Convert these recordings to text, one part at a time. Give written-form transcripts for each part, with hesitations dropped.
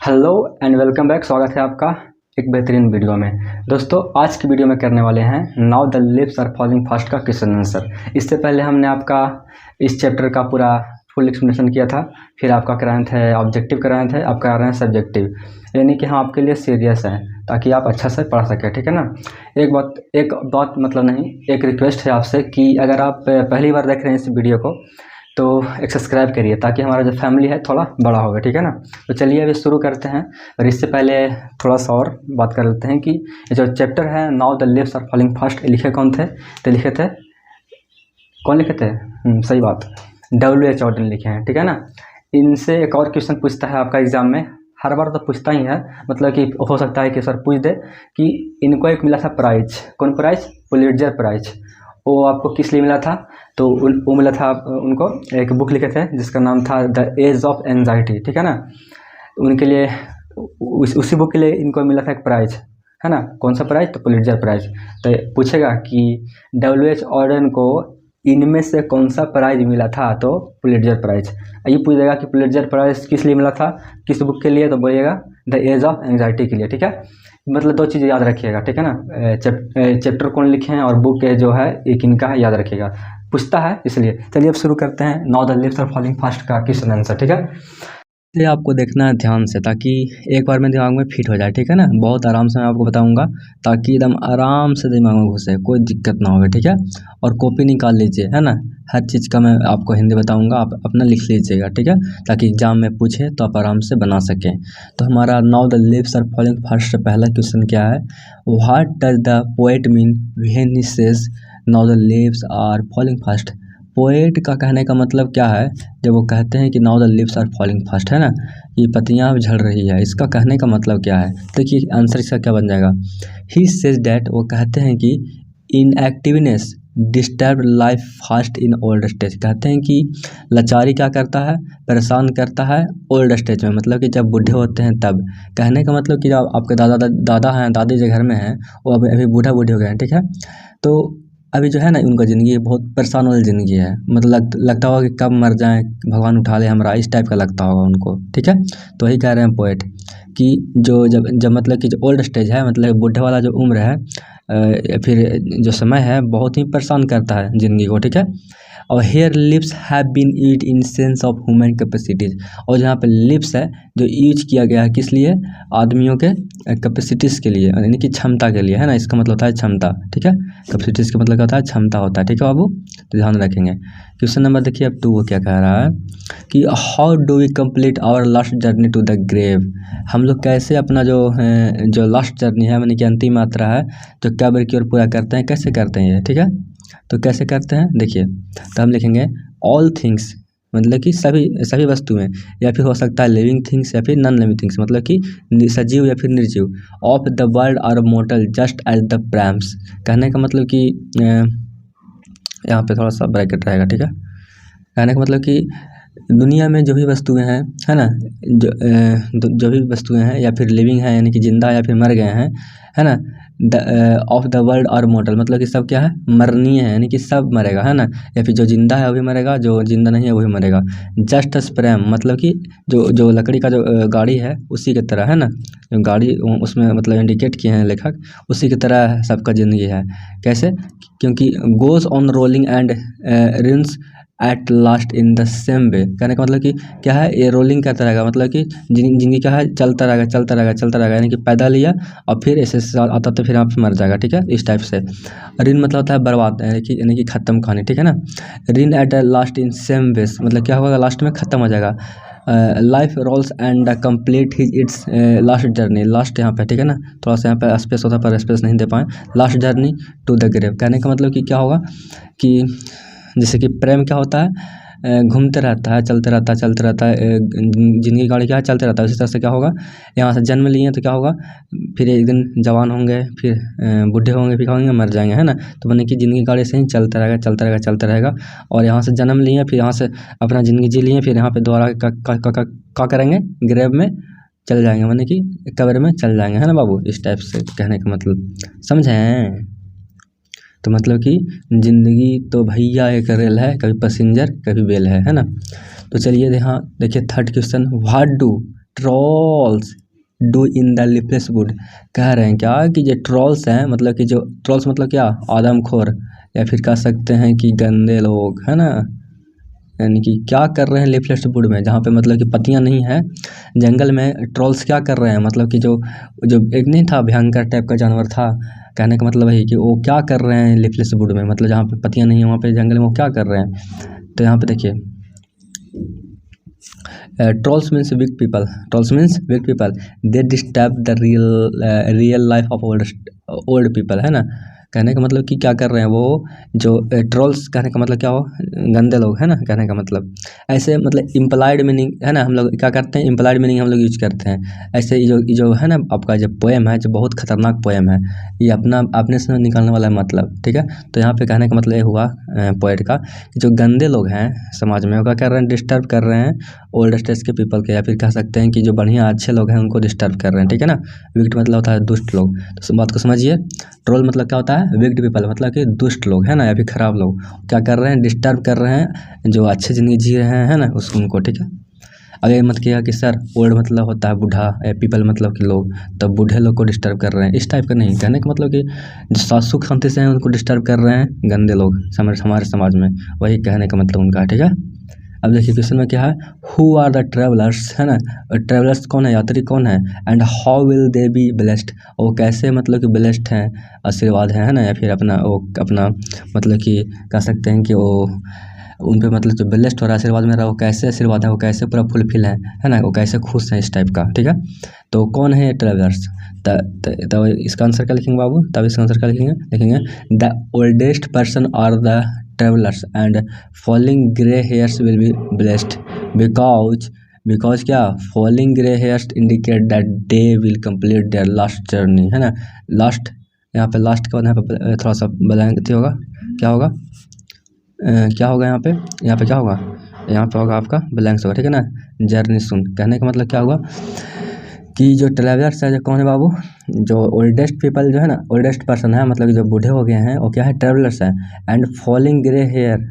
Hello and welcome back. स्वागत है आपका एक बेहतरीन वीडियो में। दोस्तों आज की वीडियो में करने वाले हैं now the lips are falling fast का क्वेश्चन आंसर। इससे पहले हमने आपका इस चैप्टर का पूरा फुल एक्सप्लेनेशन किया था, फिर आपका कराए थे ऑब्जेक्टिव कराए थे, अब करा रहे हैं सब्जेक्टिव, यानी कि हम आपके लिए सीरियस हैं ताकि आप अच्छा से पढ़ सकें, ठीक है ना। एक बात मतलब नहीं, एक रिक्वेस्ट है आपसे कि अगर आप पहली बार देख रहे हैं इस वीडियो को तो एक सब्सक्राइब करिए ताकि हमारा जो फैमिली है थोड़ा बड़ा होगा, ठीक है ना। तो चलिए अभी शुरू करते हैं। और इससे पहले थोड़ा सा और बात कर लेते हैं कि ये जो चैप्टर है now the lips are falling fast, लिखे कौन थे? तो लिखे थे, कौन लिखे थे? सही बात, W.H. ऑर्डन लिखे हैं, ठीक है ना। इनसे एक और क्वेश्चन पूछता है आपका एग्जाम में, हर बार तो पूछता ही है, मतलब कि हो सकता है कि सर पूछ दे कि इनको एक मिला था प्राइज, कौन प्राइज? Pulitzer prize. वो आपको किस लिए मिला था? तो वो मिला था उनको, एक बुक लिखे थे जिसका नाम था द एज ऑफ एंजाइटी, ठीक है ना। उनके लिए उसी बुक के लिए इनको मिला था एक प्राइज, है ना। कौन सा प्राइज? तो पुलिट्जर प्राइज। तो पूछेगा कि W.H. ऑर्डन को इनमें से कौन सा प्राइज मिला था? तो पुलिट्जर प्राइज। ये पूछ देगा कि पुलिट्जर प्राइज किस लिए मिला था, किस बुक के लिए? तो बोलिएगा द एज ऑफ एंजाइटी के लिए, ठीक है। मतलब दो चीज़ याद रखिएगा, ठीक है ना। चैप्टर कौन लिखे हैं और बुक जो है एक इनका है, याद रखिएगा, पूछता है इसलिए। चलिए अब शुरू करते हैं now the lips are falling fast का क्वेश्चन आंसर, ठीक है। इसलिए आपको देखना है ध्यान से ताकि एक बार में दिमाग में फिट हो जाए, ठीक है ना। बहुत आराम से मैं आपको बताऊंगा ताकि एकदम आराम से दिमाग में घुसे, कोई दिक्कत ना हो, ठीक है। और कॉपी निकाल लीजिए, है ना। हर चीज़ का मैं आपको हिंदी बताऊंगा, आप अपना लिख लीजिएगा, ठीक है, ताकि एग्जाम में पूछे तो आप आराम से बना सकें। तो हमारा now the lips are falling fast से पहला क्वेश्चन क्या है? What does the poet mean when he says now the lips are falling fast? Poet का कहने का मतलब क्या है जब वो कहते हैं कि now the lips are falling fast, है ना, ये पत्तियाँ अब झड़ रही है, इसका कहने का मतलब क्या है? देखिए आंसर इसका क्या बन जाएगा। ही सेज डैट, वो कहते हैं कि inactiveness disturb life fast in old stage. कहते हैं कि लाचारी क्या करता है? परेशान करता है ओल्ड स्टेज में, मतलब कि जब बूढ़े होते हैं तब। कहने का मतलब कि जब आपके दादा हैं, दादी जो घर में हैं, वो अभी बूढ़ा बूढ़े हो गए हैं, ठीक है। तो अभी जो है ना उनका ज़िंदगी बहुत परेशान वाली ज़िंदगी है, मतलब लगता होगा कि कब मर जाएं, भगवान उठा ले हमरा, इस टाइप का लगता होगा उनको, ठीक है। तो वही कह रहे हैं पोएट कि जो जब मतलब कि जो ओल्ड स्टेज है, मतलब बूढ़े वाला जो उम्र है या फिर जो समय है, बहुत ही परेशान करता है ज़िंदगी को, ठीक है। और here lips have been used in sense of human capacities, और जहाँ पे लिप्स है जो यूज किया गया है किस लिए? आदमियों के कैपेसिटीज़ के लिए, यानी कि क्षमता के लिए, है ना। इसका मतलब होता है क्षमता, ठीक है। कैपेसिटीज़ का मतलब क्या होता है? क्षमता होता है, ठीक है बाबू, तो ध्यान रखेंगे। क्वेश्चन नंबर देखिए अब 2 वो क्या कह रहा है कि how do we complete our last journey to the grave? हम लोग कैसे अपना जो लास्ट जर्नी है, यानी कि अंतिम यात्रा है, जो कब्र की ओर पूरा करते हैं, कैसे करते हैं ये, ठीक है। तो कैसे करते हैं देखिए, तो हम लिखेंगे ऑल थिंग्स, मतलब कि सभी वस्तुएं, या फिर हो सकता है लिविंग थिंग्स या फिर नॉन लिविंग थिंग्स, मतलब कि सजीव या फिर निर्जीव, of the world are mortal just as the prams. कहने का मतलब कि यहाँ पे थोड़ा सा ब्रैकेट रहेगा, ठीक है। कहने का मतलब कि दुनिया में जो भी वस्तुएं हैं, है ना, जो भी वस्तुएं हैं या फिर लिविंग है, यानी कि जिंदा या फिर मर गए हैं, है ना, of the world are mortal, मतलब कि सब क्या है? मरणीय है, यानी कि सब मरेगा, है ना। या फिर जो जिंदा है वो भी मरेगा, जो जिंदा नहीं है वो भी मरेगा। जस्ट स्प्रैम, मतलब कि जो लकड़ी का जो गाड़ी है उसी की तरह, है ना, जो गाड़ी उसमें मतलब इंडिकेट किए हैं लेखक, उसी की तरह सबका ज़िंदगी है। कैसे? क्योंकि goes on rolling and rinse eight last in the same way. कहने का मतलब कि क्या है? ये रोलिंग करता रहेगा, मतलब कि जिंदगी क्या है? चलता रहेगा चलता रहेगा चलता रहेगा, यानी कि पैदा लिया और फिर ऐसे आता तो फिर यहाँ पे मर जाएगा, ठीक है, इस टाइप से। रिन मतलब होता है बर्बाद, यानी कि खत्म कहानी, ठीक है ना। Run at last in same ways, मतलब क्या होगा? लास्ट में खत्म हो जाएगा। Life rolls and complete his its last journey, last यहाँ पे, ठीक है ना, थोड़ा सा यहाँ पे स्पेस होता है पर स्पेस नहीं दे पाए। Last journey to the grave, कहने का मतलब कि क्या होगा कि जैसे कि प्रेम क्या होता है? घूमते रहता है, चलते रहता है, चलते रहता है, जिंदगी गाड़ी क्या है? चलते रहता है। उसी तरह से क्या होगा? यहाँ से जन्म लिए तो क्या होगा? फिर एक दिन जवान होंगे, फिर बूढ़े होंगे, फिर होंगे मर जाएंगे, है ना। तो मैंने कि जिंदगी गाड़ी से ही चलता रहेगा चलता रहेगा चलता रहेगा। और यहाँ से जन्म लिए, फिर यहाँ से अपना ज़िंदगी जी लिए, फिर यहाँ पे दोबारा क्या करेंगे? ग्रेव में चल जाएंगे, मैंने कि कब्र में चल जाएंगे, है ना बाबू, इस टाइप से कहने का मतलब समझें। तो मतलब कि ज़िंदगी तो भैया एक रेल है, कभी पैसेंजर कभी बेल है ना। तो चलिए यहाँ देखिए third question, what do trolls do in the leafless wood. कह रहे हैं क्या कि जो ट्रॉल्स हैं, मतलब कि जो ट्रॉल्स मतलब क्या, आदमखोर, या फिर कह सकते हैं कि गंदे लोग, है ना, यानी कि क्या कर रहे हैं लिफलेस वुड में, जहाँ पे मतलब कि पत्तियाँ नहीं हैं जंगल में। ट्रॉल्स क्या कर रहे हैं, मतलब कि जो जो एक नहीं था भयंकर टाइप का जानवर था, कहने का मतलब है कि वो क्या कर रहे हैं लिफलेस वुड में, मतलब जहाँ पे पत्तियाँ नहीं है वहाँ पे जंगल में वो क्या कर रहे हैं। तो यहाँ पे देखिए, trolls means weak people, trolls means weak people, they disturb the real life of old people, है ना। कहने का मतलब कि क्या कर रहे हैं वो, जो ट्रॉल्स, कहने का मतलब क्या हो, गंदे लोग, है ना, कहने का मतलब ऐसे, मतलब इम्प्लाइड मीनिंग, है ना, हम लोग क्या करते हैं, इम्प्लाइड मीनिंग हम लोग यूज करते हैं। ऐसे ये जो है ना आपका जो पोएम है, जो बहुत खतरनाक पोएम है, ये अपने से निकालने वाला है मतलब, ठीक है। तो यहाँ पे कहने का मतलब ये हुआ पोएट का कि जो गंदे लोग हैं समाज में, वो क्या कर रहे हैं, डिस्टर्ब कर रहे हैं ओल्ड स्टेज के पीपल के, या फिर कह सकते हैं कि जो बढ़िया अच्छे लोग हैं उनको डिस्टर्ब कर रहे हैं, ठीक है ना। विक्ट मतलब होता है दुष्ट लोग, तो बात को समझिए। ट्रोल मतलब क्या होता है, विक्ट पीपल मतलब कि दुष्ट लोग, है ना, या फिर खराब लोग, क्या कर रहे हैं, डिस्टर्ब कर रहे हैं जो अच्छे ज़िंदगी जी रहे हैं, है ना, उनको, ठीक है। अगर ये मत किया कि सर ओल्ड मतलब होता है बूढ़ा, पीपल मतलब कि लोग, तब बूढ़े लोग को डिस्टर्ब कर रहे हैं, इस टाइप का नहीं। कहने का मतलब कि जो सुख शांति से हैं उनको डिस्टर्ब कर रहे हैं गंदे लोग हमारे समाज में, वही कहने का मतलब उनका, ठीक है। अब देखिए क्वेश्चन में क्या है, हु आर द ट्रेवलर्स, है ना, ट्रेवलर्स कौन है, यात्री कौन है, and how will they be blessed, वो कैसे मतलब कि ब्लेस्ड हैं, आशीर्वाद है ना, या फिर अपना मतलब कि कह सकते हैं कि वो उन पे मतलब जो ब्लेस्ड हो रहा है, आशीर्वाद में रहा, वो कैसे आशीर्वाद है, वो कैसे पूरा फुलफिल है ना, वो कैसे खुश हैं, इस टाइप का, ठीक है। तो कौन है ये ट्रेवलर्स, तब इसका आंसर क्या लिखेंगे बाबू, तब इसका आंसर क्या लिखेंगे the oldest person are the travelers and falling grey hairs will be blessed because क्या, falling grey hairs indicate that they will complete their last journey, है ना। लास्ट, यहाँ पे लास्ट के बाद यहाँ पे थोड़ा सा ब्लैंक होगा, क्या होगा, क्या होगा यहाँ पे क्या होगा, यहाँ पे होगा आपका ब्लैंक्स होगा, ठीक है ना। जर्नी सुन, कहने का मतलब क्या हुआ कि जो ट्रेवलर्स है, जो कौन है बाबू, जो ओल्डेस्ट पीपल जो है ना, ओल्डेस्ट पर्सन है, मतलब कि जो बूढ़े हो गए हैं, वो क्या है, ट्रेवलर्स है। एंड फॉलिंग ग्रे हेयर,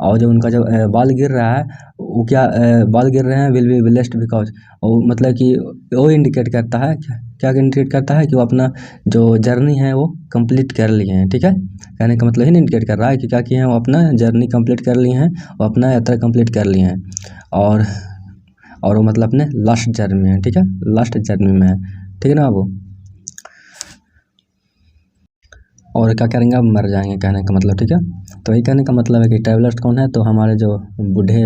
और जो उनका जो बाल गिर रहा है, वो क्या बाल गिर रहे हैं, विल बी ब्लेस्ड बिकॉज, वो मतलब कि वो इंडिकेट करता है, क्या इंडिकेट करता है कि वो अपना जो जर्नी है वो कंप्लीट कर लिए हैं, ठीक है। कहने का मतलब ही इंडिकेट कर रहा है कि क्या किए हैं, वो अपना जर्नी कंप्लीट कर लिए हैं, वो अपना यात्रा कंप्लीट कर लिए हैं, और वो मतलब अपने लास्ट जर्नी में है, ठीक है, लास्ट जर्नी में है, ठीक है ना बाबू। और क्या करेंगे, अब मर जाएंगे, कहने का मतलब, ठीक है। तो यही कहने का मतलब है कि ट्रैवलर्स कौन है, तो हमारे जो बूढ़े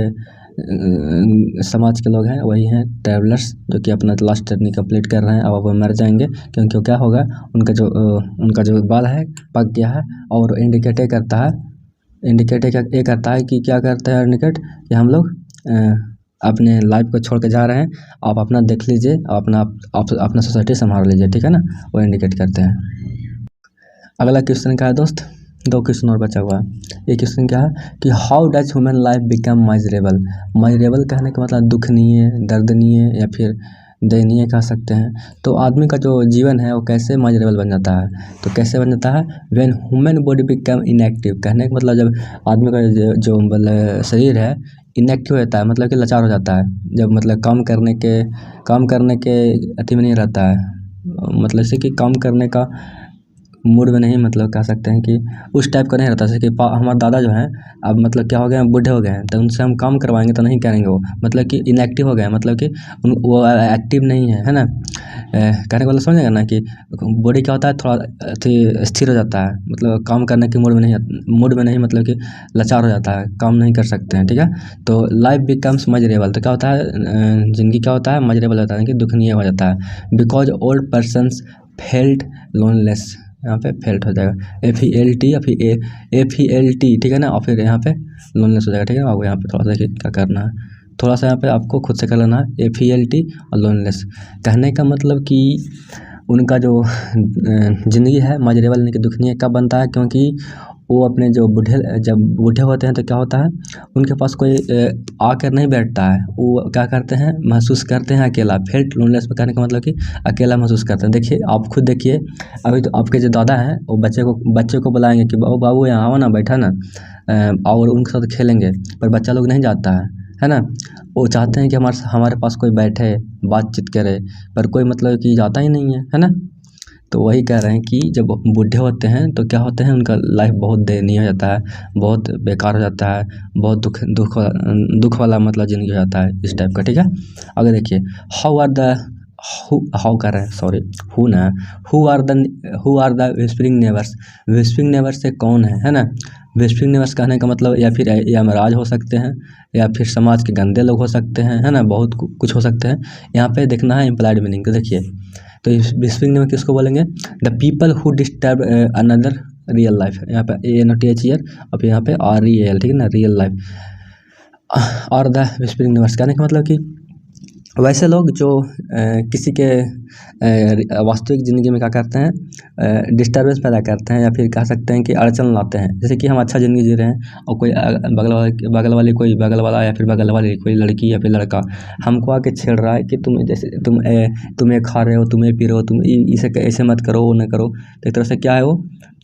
समाज के लोग हैं वही हैं ट्रैवलर्स, जो कि अपना लास्ट जर्नी कंप्लीट कर रहे हैं, अब वो मर जाएंगे, क्योंकि क्या होगा, उनका जो बाल है पक गया है, और इंडिकेट ये करता है कि क्या करता है, इंडिकेट कि हम लोग अपने लाइफ को छोड़ के जा रहे हैं, आप अपना देख लीजिए, अपना सोसाइटी संभाल लीजिए, ठीक है ना, वो इंडिकेट करते हैं। अगला क्वेश्चन क्या है दोस्त, 2 क्वेश्चन और बचा हुआ है। ये क्वेश्चन क्या है कि how does human life become miserable. Miserable कहने का मतलब दुखनीय, दर्दनीय, या फिर दयनीय कह सकते हैं। तो आदमी का जो जीवन है वो कैसे माइजरेबल बन जाता है, तो कैसे बन जाता है, when human body become inactive. कहने का मतलब जब आदमी का जो मतलब शरीर है इनएक्टिव रहता है, मतलब कि लाचार हो जाता है, जब मतलब काम करने के अति में नहीं रहता है, मतलब जैसे कि काम करने का मूड में नहीं, मतलब कह सकते हैं कि उस टाइप का नहीं रहता। जैसे कि हमारे दादा जो हैं, अब मतलब क्या हो गए हैं, बूढ़े हो गए हैं, तो उनसे हम काम करवाएंगे तो नहीं करेंगे, वो मतलब कि इनएक्टिव हो गए हैं, मतलब कि वो एक्टिव नहीं है, है ना। कहने का मतलब समझेगा ना कि बॉडी क्या होता है, थोड़ा स्थिर हो जाता है, मतलब काम करने के मूड में नहीं, मतलब कि लाचार हो जाता है, काम नहीं कर सकते हैं, ठीक है। तो लाइफ बिकम्स मजरेबल, तो क्या होता है, ज़िंदगी क्या होता है, मजरेबल होता है कि दुखनीय हो जाता है, बिकॉज ओल्ड पर्सनस फेल्ट लोनलेस, यहाँ पे फेल्ट हो जाएगा, FELT या फिर FELT, ठीक है ना, और फिर यहाँ पे लोनलेस हो जाएगा, ठीक है ना। आपको यहाँ पे थोड़ा सा देखिए क्या करना है, थोड़ा सा यहाँ पे आपको खुद से कर लेना है, FELT और लोनलेस। कहने का मतलब कि उनका जो ज़िंदगी है मजरेबल यानी कि दुखनीय कब बनता है, क्योंकि वो अपने जब बूढ़े होते हैं तो क्या होता है, उनके पास कोई आकर नहीं बैठता है, वो क्या करते हैं, महसूस करते हैं अकेला, फेल्ट लोनलेस में कहने का मतलब कि अकेला महसूस करते हैं। देखिए आप खुद देखिए, अभी तो आपके जो दादा हैं वो बच्चे को बुलाएंगे कि बाबू यहाँ आओ ना, बैठा ना, और उनके साथ खेलेंगे, पर बच्चा लोग नहीं जाता है, है ना। वो चाहते हैं कि हमारे पास कोई बैठे बातचीत करे, पर कोई मतलब कि जाता ही नहीं है ना। तो वही कह रहे हैं कि जब बूढ़े होते हैं तो क्या होते हैं, उनका लाइफ बहुत दयनीय हो जाता है, बहुत बेकार हो जाता है, बहुत दुख वाला मतलब ज़िंदगी हो जाता है इस टाइप का, ठीक है। अगर देखिए हाउ कर रहे हैं, sorry, who are the whispering neighbours. Whispering neighbours से कौन है ना। विस्परिंग नेबर्स कहने का मतलब या फिर यमराज हो सकते हैं, या फिर समाज के गंदे लोग हो सकते हैं, है ना, बहुत कुछ हो सकते हैं। यहाँ पे देखना है इम्प्लाइड मीनिंग। तो देखिए, तो इस विस्परिंग नेबर किसको बोलेंगे, the people who disturb another real life. यहाँ पे A N T H year, और यहाँ पे आर ई एल, ठीक है ना, रियल लाइफ। और द विस्परिंग नेबर्स कहने का मतलब कि वैसे लोग जो किसी के वास्तविक ज़िंदगी में क्या करते हैं, डिस्टर्बेंस पैदा करते हैं, या फिर कह सकते हैं कि अड़चन लाते हैं। जैसे कि हम अच्छा ज़िंदगी जी रहे हैं और कोई बगल वाला या फिर बगल वाली कोई लड़की या फिर लड़का हमको आके छेड़ रहा है कि तुम जैसे तुम ये खा रहे हो, तुम ये पी रहे हो, तुम इसे ऐसे मत करो, वो न करो। तो एक तरह से क्या है वो,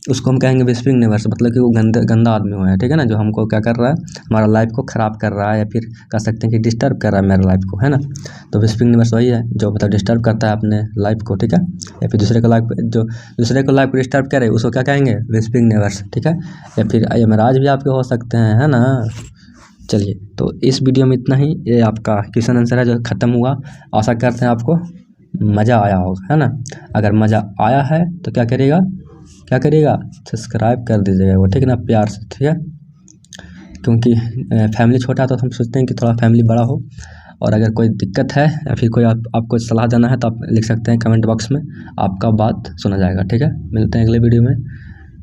उसको हम कहेंगे विस्परिंग नेबर्स, मतलब कि वो गंदा आदमी हुआ है, ठीक है ना, जो हमको क्या कर रहा है, हमारा लाइफ को ख़राब कर रहा है, या फिर कह सकते हैं कि डिस्टर्ब कर रहा है मेरे लाइफ को, है ना। तो विस्परिंग नेबर्स वही है जो मतलब डिस्टर्ब करता है अपने लाइफ को, ठीक है, या फिर दूसरे को लाइफ को डिस्टर्ब करे उसको क्या कहेंगे, विस्परिंग नेबर्स, ठीक है। या फिर यमराज भी आपके हो सकते हैं, है ना। चलिए, तो इस वीडियो में इतना ही। ये आपका क्वेश्चन आंसर है जो ख़त्म हुआ। आशा करते हैं आपको मज़ा आया होगा, है ना। अगर मज़ा आया है तो क्या करिएगा, सब्सक्राइब कर दीजिएगा वो, ठीक है ना, प्यार से, ठीक है। क्योंकि फैमिली छोटा है तो हम सोचते हैं कि थोड़ा फैमिली बड़ा हो। और अगर कोई दिक्कत है या फिर कोई आपको सलाह देना है तो आप लिख सकते हैं कमेंट बॉक्स में, आपका बात सुना जाएगा, ठीक है। मिलते हैं अगले वीडियो में,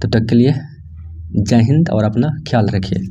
तब तक के लिए जय हिंद और अपना ख्याल रखिए।